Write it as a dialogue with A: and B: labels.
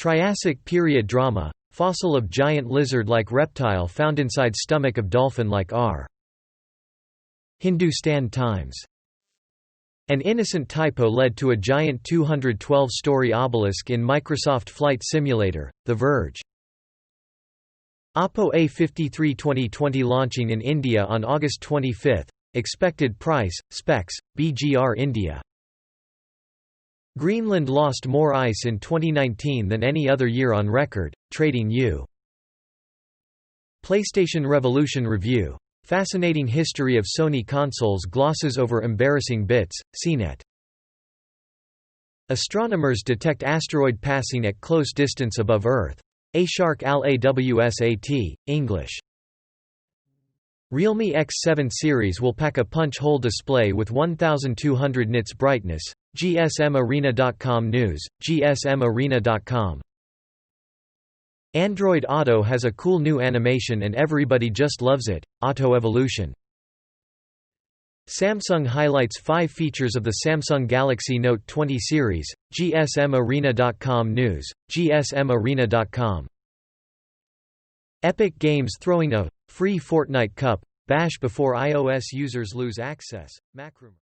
A: Triassic period drama, fossil of giant lizard-like reptile found inside stomach of dolphin-like R. Hindustan Times. An innocent typo led to a giant 212-story obelisk in Microsoft Flight Simulator, The Verge. Oppo A53 2020 launching in India on August 25. Expected price, specs, BGR India. Greenland lost more ice in 2019 than any other year on record, Trading U. PlayStation Revolution Review. Fascinating history of Sony consoles glosses over embarrassing bits, CNET. Astronomers detect asteroid passing at close distance above Earth. A Shark Al AWSAT, English. Realme X7 series will pack a punch-hole display with 1200 nits brightness. GSMArena.com News, GSMArena.com. Android Auto has a cool new animation and everybody just loves it. Auto Evolution. Samsung highlights 5 features of the Samsung Galaxy Note 20 series. GSMArena.com News, GSMArena.com. Epic Games throwing a free Fortnite Cup bash before iOS users lose access. Macrum.